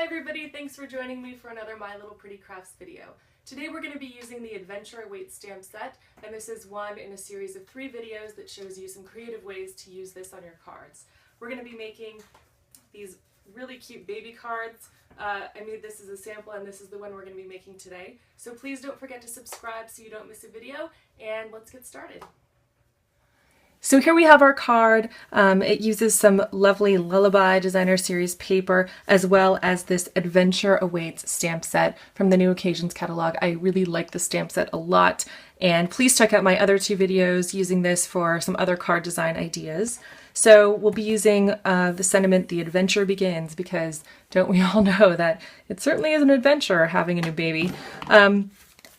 everybody, thanks for joining me for another My Little Pretty Crafts video. Today we're going to be using the Adventure Awaits stamp set, and this is one in a series of 3 videos that shows you some creative ways to use this on your cards. We're going to be making these really cute baby cards. I made this as a sample and this is the one we're going to be making today. So please don't forget to subscribe so you don't miss a video, and let's get started. So here we have our card. It uses some lovely Lullaby Designer Series paper as well as this Adventure Awaits stamp set from the New Occasions catalog. I really like the stamp set a lot, and please check out my other 2 videos using this for some other card design ideas. So we'll be using the sentiment, "The Adventure Begins," because don't we all know that it certainly is an adventure having a new baby.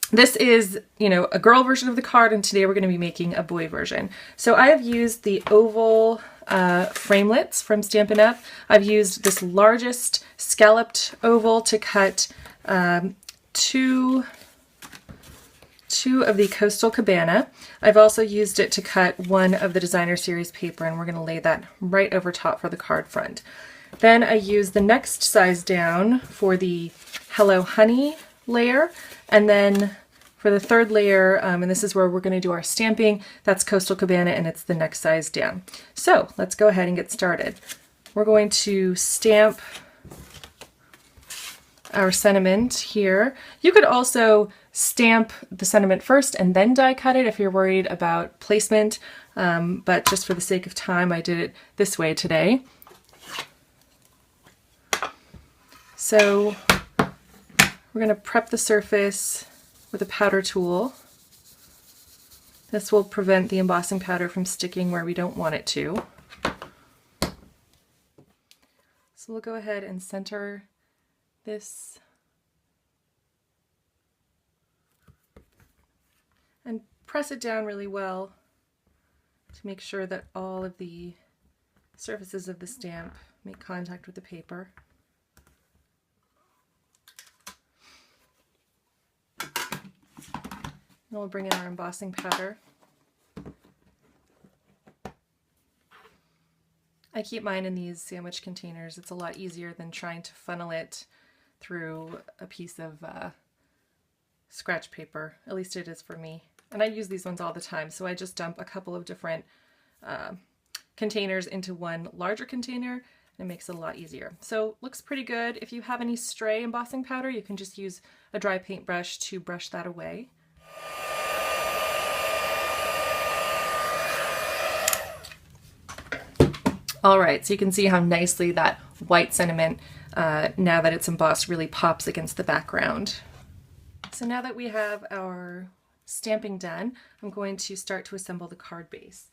This is, a girl version of the card, and today we're going to be making a boy version. So I have used the oval framelits from Stampin' Up. I've used this largest scalloped oval to cut two of the Coastal Cabana. I've also used it to cut one of the Designer Series paper, and we're going to lay that right over top for the card front. Then I used the next size down for the Hello Honey layer, and then for the 3rd layer, and this is where we're going to do our stamping, that's Coastal Cabana, and it's the next size down. So let's go ahead and get started. We're going to stamp our sentiment here. You could also stamp the sentiment first and then die cut it if you're worried about placement, but just for the sake of time I did it this way today. So we're going to prep the surface with a powder tool. This will prevent the embossing powder from sticking where we don't want it to. So we'll go ahead and center this and press it down really well to make sure that all of the surfaces of the stamp make contact with the paper. And we'll bring in our embossing powder. I keep mine in these sandwich containers. It's a lot easier than trying to funnel it through a piece of scratch paper. At least it is for me. And I use these ones all the time, so I just dump a couple of different containers into one larger container, and it makes it a lot easier. So looks pretty good. If you have any stray embossing powder, you can just use a dry paintbrush to brush that away. Alright, so you can see how nicely that white sentiment, now that it's embossed, really pops against the background. So now that we have our stamping done, I'm going to start to assemble the card base.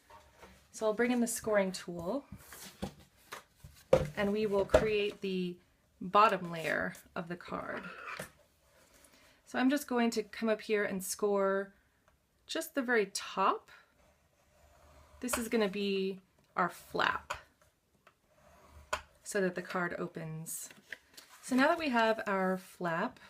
So I'll bring in the scoring tool, and we will create the bottom layer of the card. So I'm just going to come up here and score just the very top. This is going to be our flap, so that the card opens. So now that we have our flap,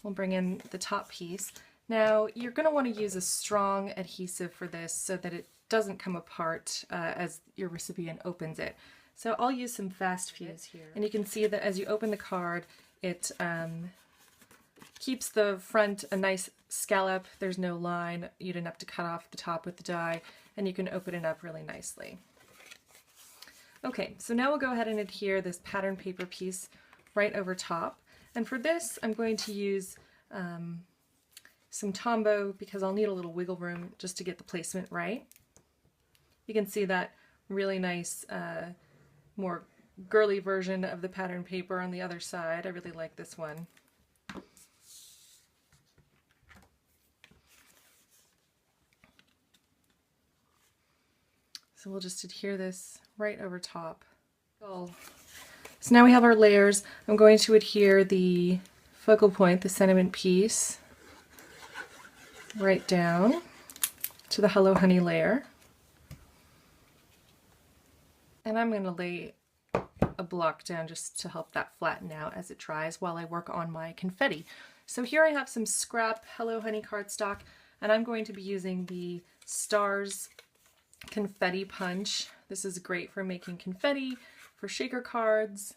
we'll bring in the top piece. Now you're going to want to use a strong adhesive for this so that it doesn't come apart as your recipient opens it. So I'll use some Fast Fuse here. And you can see that as you open the card, it keeps the front a nice scallop. There's no line. You didn't have to cut off the top with the die, and you can open it up really nicely. Okay, so now we'll go ahead and adhere this pattern paper piece right over top. And for this, I'm going to use some Tombow because I'll need a little wiggle room just to get the placement right. You can see that really nice, more girly version of the pattern paper on the other side. I really like this one. So we'll just adhere this right over top. So now we have our layers. I'm going to adhere the focal point, the sentiment piece, right down to the Hello Honey layer. And I'm going to lay a block down just to help that flatten out as it dries while I work on my confetti. So here I have some scrap Hello Honey cardstock, and I'm going to be using the Stars confetti punch. This is great for making confetti, for shaker cards.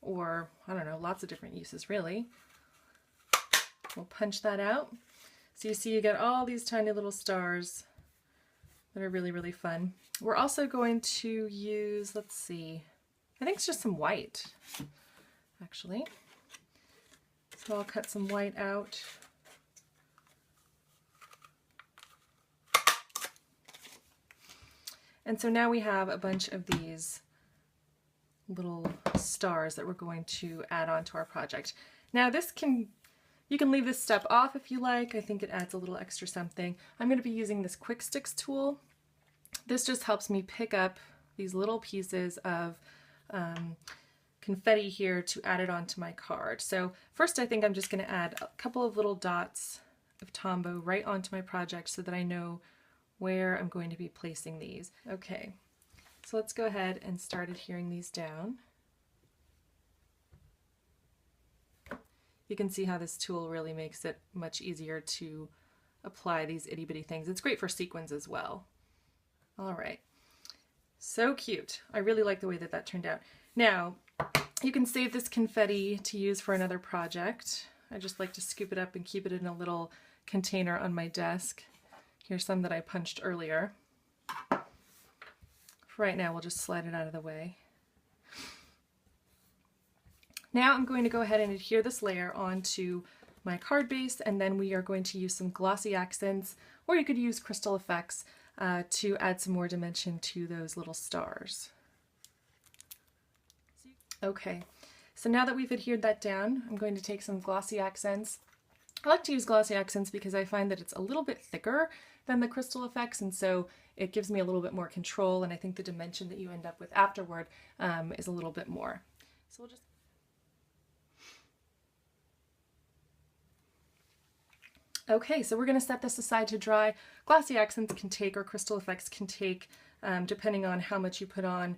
or I don't know, lots of different uses really. We'll punch that out. So you see you get all these tiny little stars that are really, really fun. We're also going to use, let's see, I think it's just some white, actually. So I'll cut some white out. And so now we have a bunch of these little stars that we're going to add on to our project. Now you can leave this step off if you like. I think it adds a little extra something. I'm going to be using this Quick Sticks tool. This just helps me pick up these little pieces of confetti here to add it onto my card. So first I think I'm just going to add a couple of little dots of Tombow right onto my project so that I know where I'm going to be placing these. Okay, so let's go ahead and start adhering these down. You can see how this tool really makes it much easier to apply these itty bitty things. It's great for sequins as well. All right, so cute. I really like the way that that turned out. Now, you can save this confetti to use for another project. I just like to scoop it up and keep it in a little container on my desk. Here's some that I punched earlier. For right now, we'll just slide it out of the way. Now I'm going to go ahead and adhere this layer onto my card base, and then we are going to use some glossy accents, or you could use crystal effects to add some more dimension to those little stars. Okay, so now that we've adhered that down, I'm going to take some glossy accents. I like to use glossy accents because I find that it's a little bit thicker than the crystal effects, and so it gives me a little bit more control, and I think the dimension that you end up with afterward is a little bit more. So we'll just... Okay, so we're going to set this aside to dry. Glossy accents can take, or crystal effects can take, depending on how much you put on,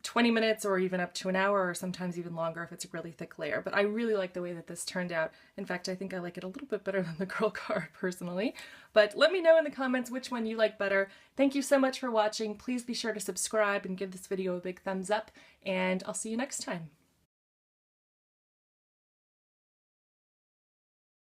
20 minutes or even up to an hour, or sometimes even longer if it's a really thick layer. But I really like the way that this turned out. In fact, I think I like it a little bit better than the girl card personally. But let me know in the comments which one you like better. Thank you so much for watching. Please be sure to subscribe and give this video a big thumbs up, and I'll see you next time.